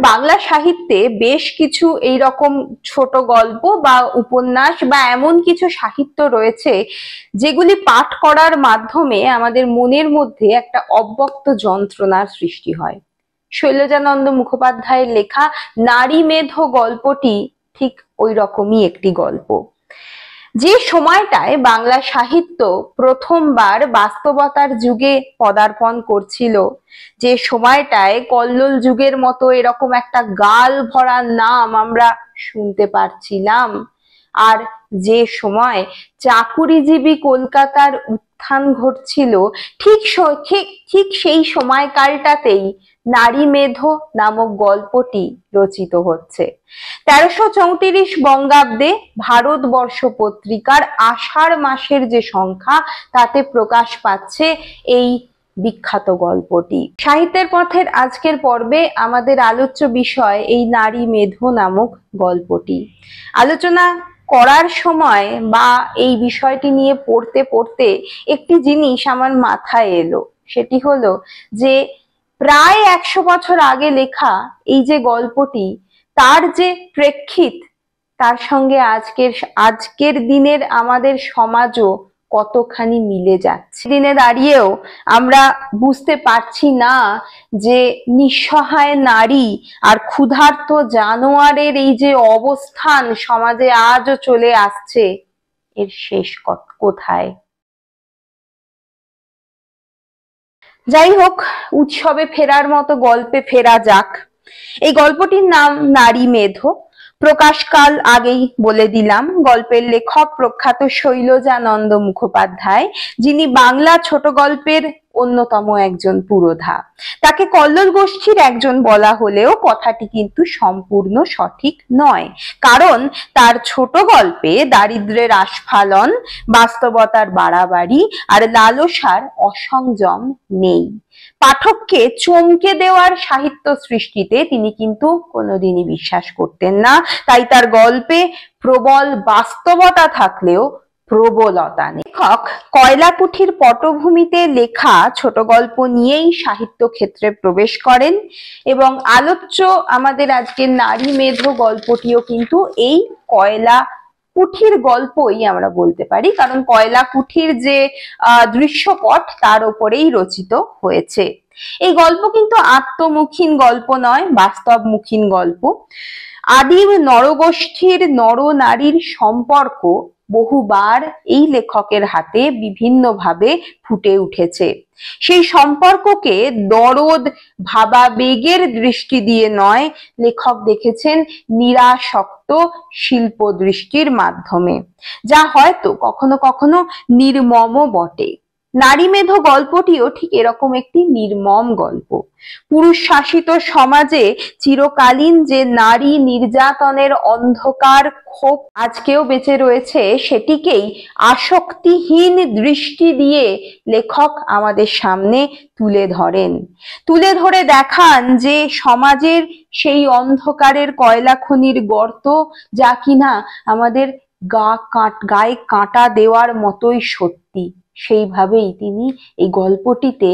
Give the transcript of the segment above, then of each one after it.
বাংলা সাহিত্যে বেশ কিছু এইরকম ছোট গল্প বা উপন্যাস বা এমন কিছু সাহিত্য রয়েছে যেগুলি পাঠ করার মাধ্যমে আমাদের মনের মধ্যে একটা অব্যক্ত যন্ত্রণার সৃষ্টি হয়। শৈলজানন্দ মুখোপাধ্যায়ের লেখা নারী মেধ গল্পটি ঠিক ওই রকমই একটি গল্প। যে সময়টায় বাংলা সাহিত্য প্রথমবার বাস্তবতার যুগে পদার্পণ করছিল, যে সময়টায় কল্লোল যুগের মতো এরকম একটা গাল ভরা নাম আমরা শুনতে পারছিলাম, আর যে সময় চাকুরিজীবী কলকাতার উত্থান ঘটছিল, ঠিক সেই সময়কালটাতেই নারী মেধ নামক গল্পটি রচিত হচ্ছে। 1334 বঙ্গাব্দে ভারতবর্ষ পত্রিকার আষাঢ় মাসের যে সংখ্যা, তাতে প্রকাশ পাচ্ছে এই বিখ্যাত গল্পটি। সাহিত্যের পথের আজকের পর্বে আমাদের আলোচ্য বিষয় এই নারী মেধ নামক গল্পটি। আলোচনা করার সময় বা এই বিষয়টি নিয়ে পড়তে পড়তে একটি জিনিস আমার মাথায় এলো, সেটি হলো যে প্রায় 100 বছর আগে লেখা এই যে গল্পটি, তার যে প্রেক্ষিত, তার সঙ্গে আজকের দিনের আমাদের সমাজও কতখানি মিলে যাচ্ছে। দিনে দাঁড়িয়েও আমরা বুঝতে পারছি না যে নিঃসহায় নারী আর ক্ষুধার্ত জানোয়ারের এই যে অবস্থান সমাজে আজও চলে আসছে, এর শেষ কোথায়। যাই হোক, উৎসবে ফেরার মতো গল্পে ফেরা যাক। এই গল্পটির নাম নারী মেধ। প্রকাশকাল আগেই বলে দিলাম। গল্পের লেখক প্রখ্যাত শৈলজানন্দ মুখোপাধ্যায়, যিনি বাংলা ছোট গল্পের অন্যতম একজন পুরোধা। তাকে কল্লোল গোষ্ঠীর একজন বলা হলেও কথাটি কিন্তু সম্পূর্ণ সঠিক নয়, কারণ তার ছোট গল্পে দারিদ্র্যের আস্ফালন, বাস্তবতার বাড়াবাড়ি আর লালসার অসংযম নেই। পাঠককে চমকে দেওয়ার সাহিত্য সৃষ্টিতে তিনি কিন্তু কোনোদিনই বিশ্বাস করতেন না, তাই তার গল্পে প্রবল বাস্তবতা থাকলেও প্রবলতা নেই। লেখক কয়লাকুঠির পটভূমিতে লেখা ছোট গল্প নিয়েই সাহিত্য ক্ষেত্রে প্রবেশ করেন, এবং আলোচ্য আমাদের আজকের নারী মেধ গল্পটিও কিন্তু এই কয়লাকুঠির গল্পই আমরা বলতে পারি, কারণ কয়লাকুঠির যে দৃশ্যপট তার উপরেই রচিত হয়েছে। এই গল্প কিন্তু আত্মমুখীন গল্প নয়, বাস্তবমুখীন গল্প। আদিম নরগোষ্ঠীর নর নারীর সম্পর্ক বহুবার এই লেখকের হাতে বিভিন্নভাবে ফুটে উঠেছে। সেই সম্পর্ককে দরদ ভাবাবেগের দৃষ্টি দিয়ে নয়, লেখক দেখেছেন নিরাসক্ত শিল্প দৃষ্টির মাধ্যমে, যা হয়তো কখনো কখনো নির্মম বটে। নারী মেধ গল্পটিও ঠিক এরকম একটি নির্মম গল্প। পুরুষ শাসিত সমাজে চিরকালীন যে নারী নির্যাতনের অন্ধকার ক্ষোভ আজকেও বেঁচে রয়েছে, সেটিকেই আসক্তিহীন দৃষ্টি দিয়ে লেখক আমাদের সামনে তুলে ধরে দেখান যে সমাজের সেই অন্ধকারের কয়লা খনির গর্ত, যা কিনা আমাদের গায়ে কাঁটা দেওয়ার মতোই সত্যি। সেইভাবেই তিনি এই গল্পটিতে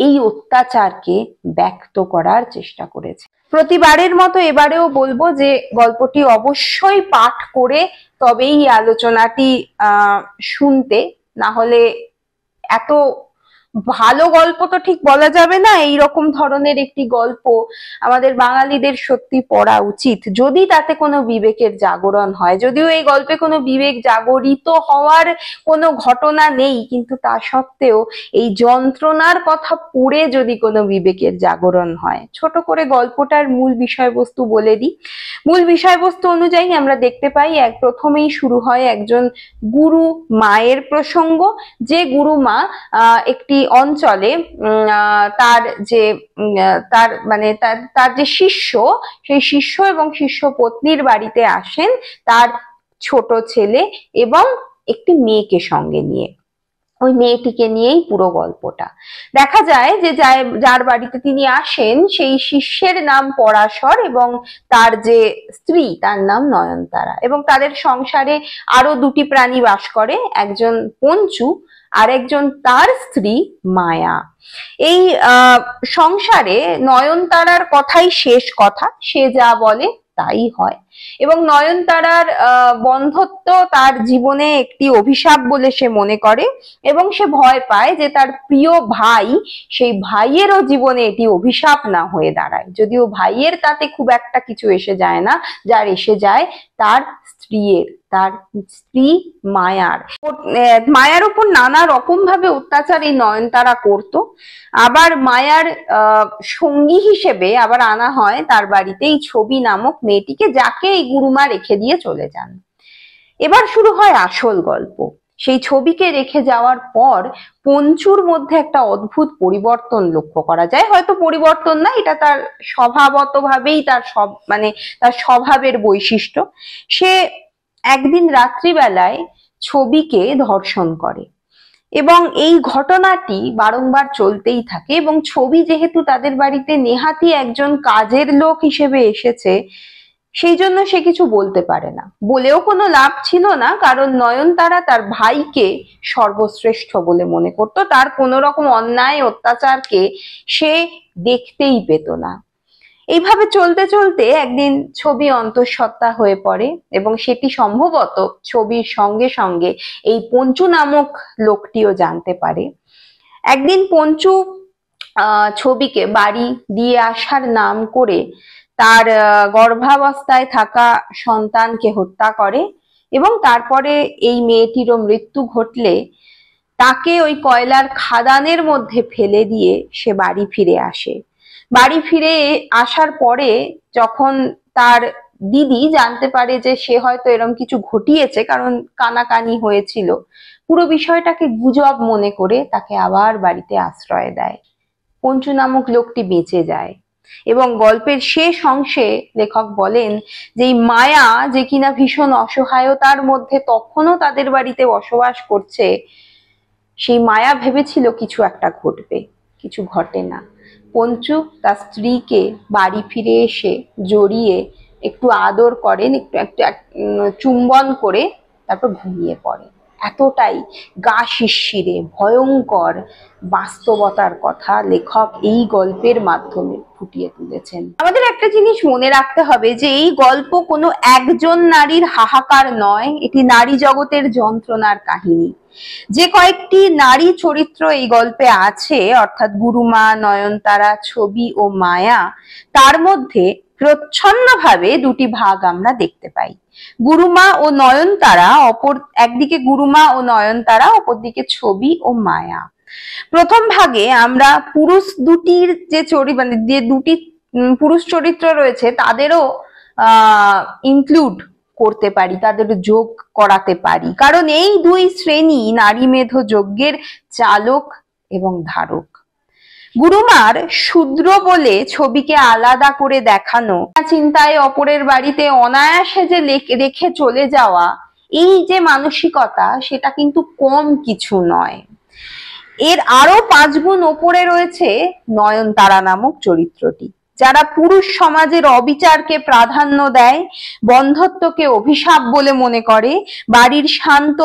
এই অত্যাচারকে ব্যক্ত করার চেষ্টা করেছে। প্রতিবারের মতো এবারেও বলবো যে গল্পটি অবশ্যই পাঠ করে তবেই আলোচনাটি শুনতে, না হলে এত ভালো গল্প তো ঠিক বলা যাবে না। এইরকম ধরনের একটি গল্প আমাদের বাঙালিদের সত্যি পড়া উচিত, যদি তাতে কোনো বিবেকের জাগরণ হয়। যদিও এই গল্পে কোনো বিবেক জাগরিত হওয়ার কোনো ঘটনা নেই, কিন্তু তা সত্ত্বেও এই যন্ত্রণার কথা পড়ে যদি কোনো বিবেকের জাগরণ হয়। ছোট করে গল্পটার মূল বিষয়বস্তু বলে দিই। মূল বিষয়বস্তু অনুযায়ী আমরা দেখতে পাই প্রথমেই শুরু হয় একজন গুরু মায়ের প্রসঙ্গ। যে গুরু মা একটি অঞ্চলে তার যে শিষ্য, সেই শিষ্য এবং শিষ্য পত্নীর বাড়িতে আসেন তার ছোট ছেলে এবং একটি মেয়েকে সঙ্গে নিয়ে। ওই মেয়েটিকে নিয়েই পুরো গল্পটা। দেখা যায় যে যার বাড়িতে তিনি আসেন সেই শিষ্যের নাম পরাশর এবং তার যে স্ত্রী তার নাম নয়নতারা, এবং তাদের সংসারে আরো দুটি প্রাণী বাস করে, একজন পঞ্চু আরেকজন তার স্ত্রী মায়া। এই সংসারে নয়নতারার কথাই শেষ কথা, সে যা বলে তাই হয়। এবং নয়নতারার বন্ধ্যত্ব তার জীবনে একটি অভিশাপ বলে সে মনে করে, এবং সে ভয় পায় যে তার প্রিয় ভাই, সেই ভাইয়েরও জীবনে এটি অভিশাপ না হয়ে দাঁড়ায়। যদিও ভাইয়ের তাতে খুব একটা কিছু এসে যায় না, যার এসে যায় তার স্ত্রী মায়ার উপর নানা রকম ভাবে অত্যাচার এই নয়নতারা করত। আবার মায়ার সঙ্গী হিসেবে আবার আনা হয় তার বাড়িতে এই ছবি নামক মেয়েটিকে, যাকে এই গুরুমা রেখে দিয়ে চলে যান। এবার শুরু হয় আসল গল্প। সেই ছবিকে রেখে যাওয়ার পর পঞ্চুর মধ্যে একটা অদ্ভুত পরিবর্তন লক্ষ্য করা যায়। হয়তো পরিবর্তন না, এটা তার স্বভাবত ভাবেই তার তার স্বভাবের বৈশিষ্ট্য। সে একদিন রাত্রিবেলায় ছবিকে ধর্ষণ করে, এবং এই ঘটনাটি বারংবার চলতেই থাকে। এবং ছবি যেহেতু তাদের বাড়িতে নেহাতি একজন কাজের লোক হিসেবে এসেছে, সেই জন্য সে কিছু বলতে পারে না। বলেও কোনো লাভ ছিল না, কারণ নয়নতারা তার ভাইকে সর্বশ্রেষ্ঠ বলে মনে করত। তার কোনো রকম অন্যায় অত্যাচারকে সে দেখতেই পেত না। এইভাবে চলতে চলতে একদিন ছবি অন্তঃসত্ত্বা হয়ে পড়ে, এবং সেটি সম্ভবত ছবির সঙ্গে সঙ্গে এই পঞ্চু নামক লোকটিও জানতে পারে। একদিন পঞ্চু ছবিকে বাড়ি দিয়ে আসার নাম করে তার গর্ভাবস্থায় থাকা সন্তানকে হত্যা করে, এবং তারপরে এই মেয়েটিরও মৃত্যু ঘটলে তাকে ওই কয়লার খাদানের মধ্যে ফেলে দিয়ে সে বাড়ি ফিরে আসে। বাড়ি ফিরে আসার পরে যখন তার দিদি জানতে পারে যে সে হয়তো এরকম কিছু ঘটিয়েছে, কারণ কানাকানি হয়েছিল, পুরো বিষয়টাকে গুজব মনে করে তাকে আবার বাড়িতে আশ্রয় দেয়। পঞ্চু নামক লোকটি বেঁচে যায়, এবং গল্পের শেষ অংশে লেখক বলেন যে এই মায়া, যে কিনা ভীষণ অসহায়তার মধ্যে তখনও তাদের বাড়িতে বসবাস করছে, সেই মায়া ভেবেছিল কিছু একটা ঘটবে, কিছু ঘটে না। পঞ্চু তার স্ত্রীকে বাড়ি ফিরে এসে জড়িয়ে একটু আদর করেন, একটু চুম্বন করে তারপর ঘুমিয়ে পড়ে। এতটাই গা শিরশিরে ভয়ঙ্কর বাস্তবতার কথা লেখক এই গল্পের মাধ্যমে ফুটিয়ে তুলেছেন। আমাদের একটা জিনিস মনে রাখতে হবে যে এই গল্প কোনো একজন নারীর হাহাকার নয়, এটি নারী জগতের যন্ত্রণার কাহিনী। যে কয়েকটি নারী চরিত্র এই গল্পে আছে, অর্থাৎ গুরুমা, নয়নতারা, ছবি ও মায়া, তার মধ্যে প্রচ্ছন্নভাবে দুটি ভাগ আমরা দেখতে পাই। গুরুমা ও নয়নতারা, একদিকে গুরুমা ও নয়নতারা, অপরদিকে ছবি ও মায়া। প্রথম ভাগে আমরা পুরুষ দুটির যে দুটি পুরুষ চরিত্র রয়েছে তাদেরও ইনক্লুড করতে পারি, তাদের যোগ করাতে পারি, কারণ এই দুই শ্রেণী নারী মেধ যজ্ঞের চালক এবং ধারক। গুরুমার শূদ্র বলে ছবিকে আলাদা করে দেখানো, চিন্তায় অপরের বাড়িতে অনায়াসে যে রেখে চলে যাওয়া, এই যে মানসিকতা, সেটা কিন্তু কম কিছু নয়। এর আরো 5 গুণ ওপরে রয়েছে নয়নতারা নামক চরিত্রটি, যারা পুরুষ সমাজের অবিচারকে প্রাধান্য দেয়, বন্ধ্যত্বকে অভিশাপ বলে মনে করে, বাড়ির শান্ত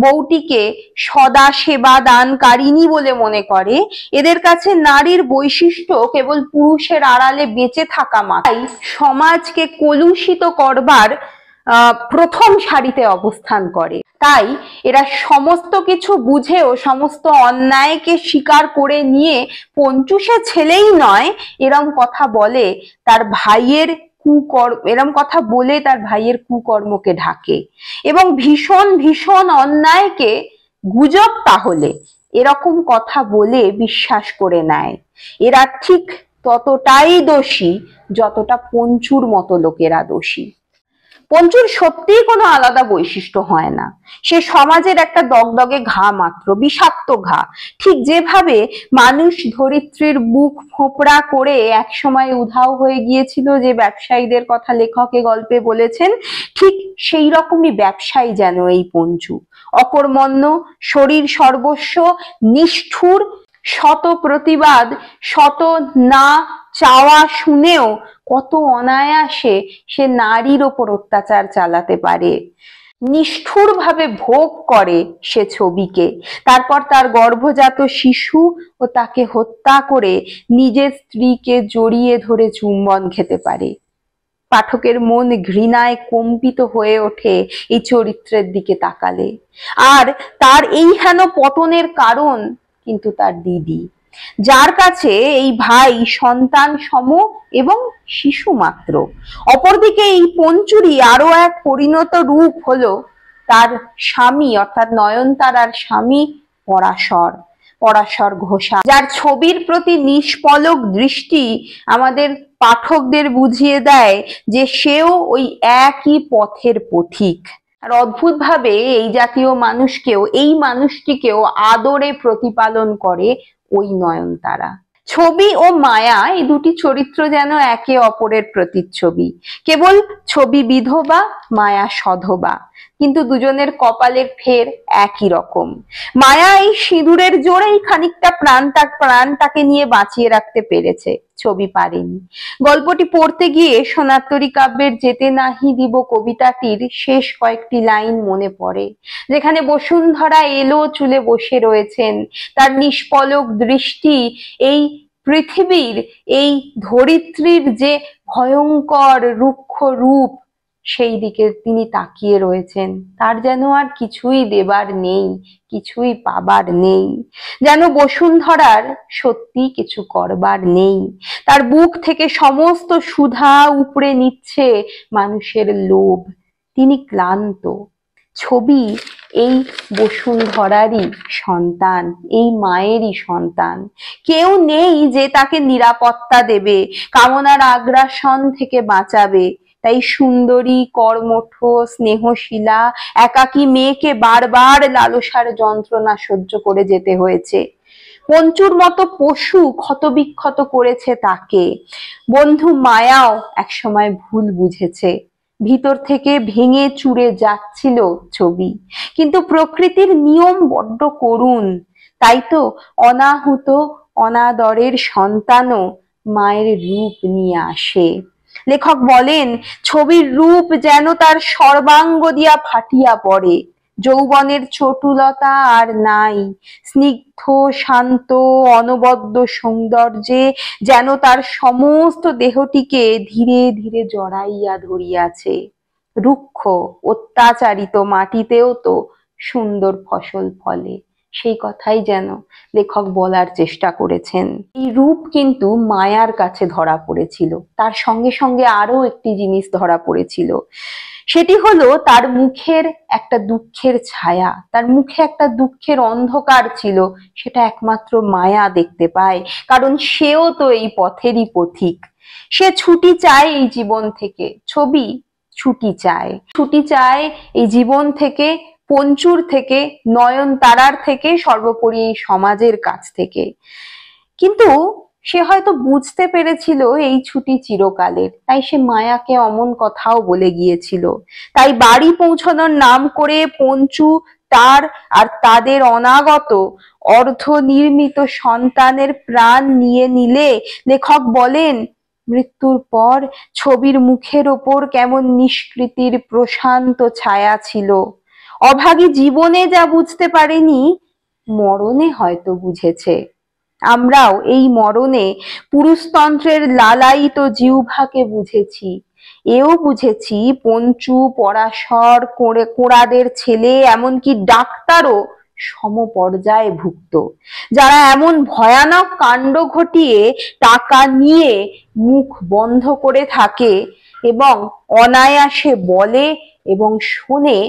বউটিকে সদা সেবা দানকারিণী বলে মনে করে। এদের কাছে নারীর বৈশিষ্ট্য কেবল পুরুষের আড়ালে বেঁচে থাকা মাত্র, সমাজকে কলুষিত করবার প্রথম সারিতে অবস্থান করে। তাই এরা সমস্ত কিছু বুঝেও সমস্ত অন্যায়কে স্বীকার করে নিয়ে পঞ্চু সে ছেলেই নয় এরম কথা বলে তার ভাইয়ের কুকর্মকে ঢাকে, এবং ভীষণ ভীষণ অন্যায়কে গুজব তাহলে এরকম কথা বলে বিশ্বাস করে নেয়। এরা ঠিক ততটাই দোষী যতটা পঞ্চুর মতো লোকেরা দোষী। পঞ্চুর সত্যিই কোনো আলাদা বৈশিষ্ট্য হয় না, সে সমাজের একটা দগদগে ঘা মাত্র, বিষাক্ত ঘা। ঠিক যেভাবে মানুষ ধরিত্রীর বুক ফোঁপড়া করে একসময় উধাও হয়ে গিয়েছিল, যে ব্যবসায়ীদের কথা লেখক এ গল্পে বলেছেন, ঠিক সেই রকমই ব্যবসায়ী যেন এই পঞ্চু। অকর্মণ্য, শরীর সর্বস্ব, নিষ্ঠুর, শত প্রতিবাদ, শত না চাওয়া শুনেও কত অনায়াসে সে নারীর ওপর অত্যাচার চালাতে পারে। নিষ্ঠুরভাবে ভোগ করে সে ছবিকে। তারপর তার গর্ভজাত শিশু ও তাকে হত্যা করে নিজের স্ত্রীকে জড়িয়ে ধরে চুম্বন খেতে পারে। পাঠকের মন ঘৃণায় কম্পিত হয়ে ওঠে এই চরিত্রের দিকে তাকালে। আর তার এই হেন পতনের কারণ কিন্তু তার দিদি, যার কাছে এই ভাই সন্তান সম এবং শিশু মাত্র। অপরদিকে এই পঞ্চুরি আরো এক পরিণত রূপ হলো তার স্বামী, অর্থাৎ নয়নতারার স্বামী পরাশর, পরাশর ঘোষা, যার ছবির প্রতি নিষ্পলক দৃষ্টি আমাদের পাঠকদের বুঝিয়ে দেয় যে সেও ওই একই পথের পথিক। আর অদ্ভুত ভাবে এই জাতীয় মানুষকেও, এই মানুষটিকেও আদরে প্রতিপালন করে ওই নয়নতারা। ছবি ও মায়া এই দুটি চরিত্র যেন একে অপরের প্রতিচ্ছবি। কেবল ছবি বিধবা, মায়া সধবা, কিন্তু দুজনের কপালের ফের একই রকম। মায়া এই সিঁদুরের জোরেই খানিকটা প্রাণটাকে নিয়ে বাঁচিয়ে রাখতে পেরেছে, ছবি পারেনি। গল্পটি পড়তে গিয়ে সোনারতরী কাব্যের যেতে নাহি দিব কবিতাটির শেষ কয়েকটি লাইন মনে পড়ে, যেখানে বসুন্ধরা এলো চুলে বসে রয়েছেন, তার নিষ্পলক দৃষ্টি এই পৃথিবীর, এই ধরিত্রীর যে ভয়ঙ্কর রুক্ষ রূপ সেই দিকে তিনি তাকিয়ে রয়েছেন। তার যেন আর কিছুই দেবার নেই, কিছুই পাবার নেই, যেন বসুন্ধরার সত্যি কিছু করবার নেই। তার বুক থেকে সমস্ত সুধা উপড়ে নিচ্ছে মানুষের লোভ। তিনি ক্লান্ত। ছবি এই বসুন্ধরারই সন্তান, এই মায়েরই সন্তান। কেউ নেই যে তাকে নিরাপত্তা দেবে, কামনার আগ্রাসন থেকে বাঁচাবে। তাই সুন্দরী, কর্মঠ, স্নেহশীলা একাকী মেয়েকে বারবার লালসার যন্ত্রণা সহ্য করে যেতে হয়েছে। পঞ্চুর মতো পশু ক্ষতবিক্ষত করেছে তাকে। বন্ধু মায়াও একসময় ভুল বুঝেছে, ভিতর থেকে ভেঙে চুরে যাচ্ছিল ছবি। কিন্তু প্রকৃতির নিয়ম বড্ড করুণ, তাই তো অনাহুত অনাদরের সন্তানও মায়ের রূপ নিয়ে আসে। লেখক বলেন, ছবির রূপ যেন তার সর্বাঙ্গ দিয়া ফাটিয়া পড়ে। যৌবনের চটুলতা আর নাই, স্নিগ্ধ শান্ত অনবদ্য সৌন্দর্যে যেন তার সমস্ত দেহটিকে ধীরে ধীরে জড়াইয়া ধরিয়াছে। রুক্ষ অত্যাচারিত মাটিতেও তো সুন্দর ফসল ফলে, সেই কথাই যেন লেখক বলার চেষ্টা করেছেন। এই রূপ কিন্তু মায়ার কাছে ধরা পড়েছিল, তার সঙ্গে সঙ্গে আরো একটি জিনিস ধরা পড়েছিল, সেটি হলো তার মুখের একটা দুঃখের ছায়া, তার মুখে একটা দুঃখের অন্ধকার ছিল। সেটা একমাত্র মায়া দেখতে পায়, কারণ সেও তো এই পথেরই পথিক। সে ছুটি চায় এই জীবন থেকে, ছবি ছুটি চায়, ছুটি চায় এই জীবন থেকে, পঞ্চুর থেকে, নয়নতারার থেকে, সর্বোপরি এই সমাজের কাছ থেকে। কিন্তু সে হয়তো বুঝতে পেরেছিল এই ছুটি চিরকালের, তাই সে মায়াকে অমন কথাও বলে গিয়েছিল। তাই বাড়ি পৌঁছানোর নাম করে পঞ্চু তার আর তাদের অনাগত অর্ধ নির্মিত সন্তানের প্রাণ নিয়ে নিলে লেখক বলেন, মৃত্যুর পর ছবির মুখের ওপর কেমন নিষ্কৃতির প্রশান্ত ছায়া ছিল। অভাগী জীবনে যা বুঝতে পারেনি, মরণে হয়তো বুঝেছে। আমরাও এই মরণে পুরুষতন্ত্রের লালায়িত জিহ্বাকে বুঝেছি। এও বুঝেছি পঞ্চু, পরাশর, কোঁড়াদের ছেলে, এমনকি ডাক্তারও সমপর্যায়ে ভুক্ত, যারা এমন ভয়ানক কাণ্ড ঘটিয়ে টাকা নিয়ে মুখ বন্ধ করে থাকে এবং অনায়াসে বলে এবং শোনে,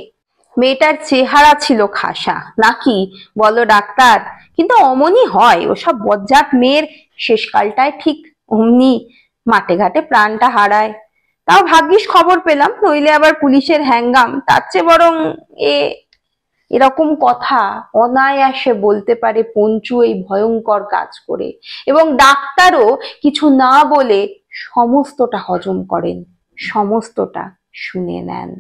মেয়েটার চেহারা ছিল খাসা নাকি বলো ডাক্তার, কিন্তু অমনই হয়, ওসব বজ্জাত মেয়ের শেষকালটায় ঠিক অমনি মাঠে ঘাটে প্রাণটা হারায়। তাও ভাগ্যিস খবর পেলাম, নইলে আবার পুলিশের হ্যাঙ্গাম। তার চেয়ে বরং এরকম কথা অনায়াসে বলতে পারে পঞ্চু এই ভয়ঙ্কর কাজ করে, এবং ডাক্তারও কিছু না বলে সমস্তটা হজম করেন, সমস্তটা শুনে নেন।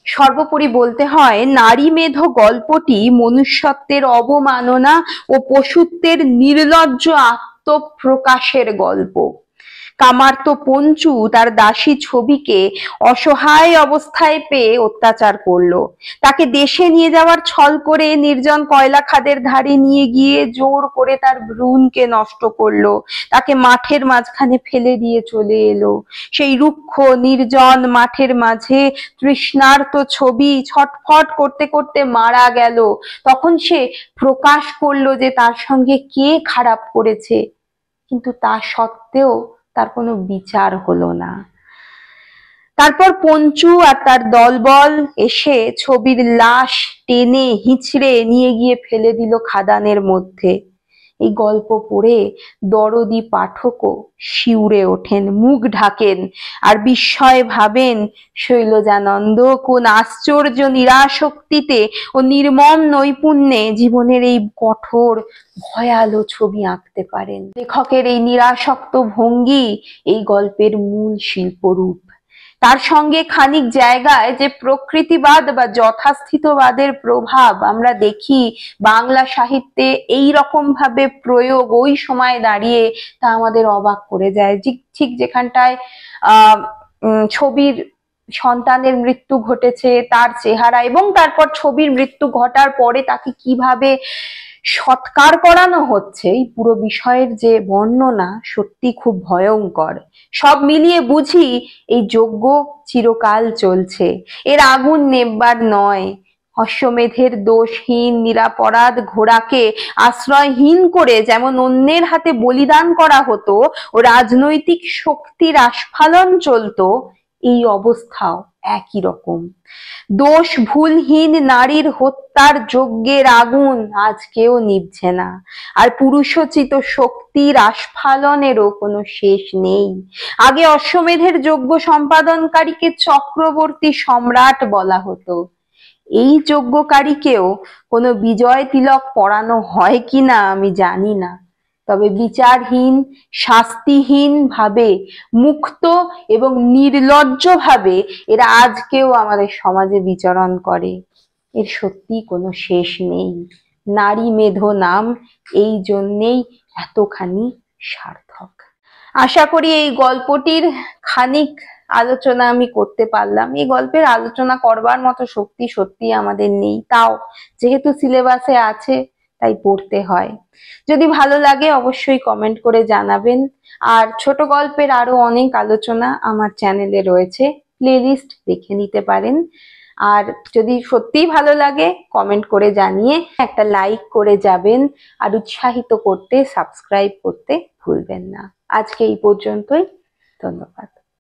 সর্বোপরি বলতে হয়, নারী মেধ গল্পটি মনুষ্যত্বের অবমাননা ও পশুত্বের নির্লজ্জ আত্মপ্রকাশের গল্প। কামার্তো পঞ্চু তার দাসী ছবিকে অসহায় অবস্থায় পেয়ে অত্যাচার করলো। তাকে দেশে নিয়ে যাওয়ার ছল করে নির্জন কয়লা খাদের ধারে নিয়ে গিয়ে জোর করে তার ভ্রূণকে নষ্ট করলো। তাকে মাঠের মাঝখানে ফেলে দিয়ে চলে এলো। সেই রুক্ষ নির্জন মাঠের মাঝে তৃষ্ণার্ত ছবি ছটফট করতে করতে মারা গেল। তখন সে প্রকাশ করলো যে তার সঙ্গে কে খারাপ করেছে, কিন্তু তা সত্ত্বেও তার কোনো বিচার হলো না। তারপর পঞ্চু আর তার দলবল এসে ছবির লাশ টেনে হিঁচড়ে নিয়ে গিয়ে ফেলে দিল খাদানের মধ্যে। এই গল্প পড়ে দরদি পাঠকও শিউরে ওঠেন, মুখ ঢাকেন আর বিস্ময়ে ভাবেন শৈলজানন্দ কোন আশ্চর্য নিরাসক্তিতে ও নির্মম নৈপুণ্যে জীবনের এই কঠোর ভয়ালো ছবি আঁকতে পারেন। লেখকের এই নিরাসক্ত ভঙ্গি এই গল্পের মূল শিল্পরূপ। তার সঙ্গে খানিক জায়গায় যে প্রকৃতিবাদ বা যথাস্থিতবাদের প্রভাব আমরা দেখি বাংলা সাহিত্যে এই রকম ভাবে প্রয়োগ ওই সময় দাঁড়িয়ে, তা আমাদের অবাক করে যায়। ঠিক যেখানটায় ছবির সন্তানের মৃত্যু ঘটেছে, তার চেহারা এবং তারপর ছবির মৃত্যু ঘটার পরে তাকে কিভাবে সৎকার করানো হচ্ছে, এই পুরো বিষয়ের যে বর্ণনা সত্যি খুব ভয়ঙ্কর। সব মিলিয়ে বুঝি এই যজ্ঞ চিরকাল চলছে, এর আগুন নেববার নয়। অশ্বমেধের দোষহীন নিরাপরাধ ঘোড়াকে আশ্রয়হীন করে যেমন অন্যের হাতে বলিদান করা হতো ও রাজনৈতিক শক্তির আস্ফালন চলতো, এই অবস্থাও একই রকম। দোষ ভুলহীন নারীর হত্যার যজ্ঞের আগুন আজকেও নিভছে না, আর পুরুষোচিত শক্তির আস্ফালনেরও কোনো শেষ নেই। আগে অশ্বমেধের যজ্ঞ সম্পাদনকারীকে চক্রবর্তী সম্রাট বলা হতো। এই যজ্ঞকারীকেও কোনো বিজয় তিলক পরানো হয় কিনা আমি জানি না, তবে বিচারহীন শাস্তিহীন ভাবে মুক্ত এবং নির্লজ্জ ভাবে এরা আজকেও আমাদের সমাজে বিচরণ করে। এর সত্যি কোনো শেষ নেই। নারী মেধো নাম এই জন্যেই এতখানি সার্থক। আশা করি এই গল্পটির খানিক আলোচনা আমি করতে পারলাম। এই গল্পের আলোচনা করবার মতো শক্তি সত্যি আমাদের নেই, তাও যেহেতু সিলেবাসে আছে তাই পড়তে হয়। যদি ভালো লাগে অবশ্যই কমেন্ট করে জানাবেন। আর ছোট গল্পের আরো অনেক আলোচনা আমার চ্যানেলে রয়েছে, প্লেলিস্ট দেখে নিতে পারেন। আর যদি সত্যিই ভালো লাগে কমেন্ট করে জানিয়ে একটা লাইক করে যাবেন, আর উৎসাহিত করতে সাবস্ক্রাইব করতে ভুলবেন না। আজকে এই পর্যন্তই, ধন্যবাদ।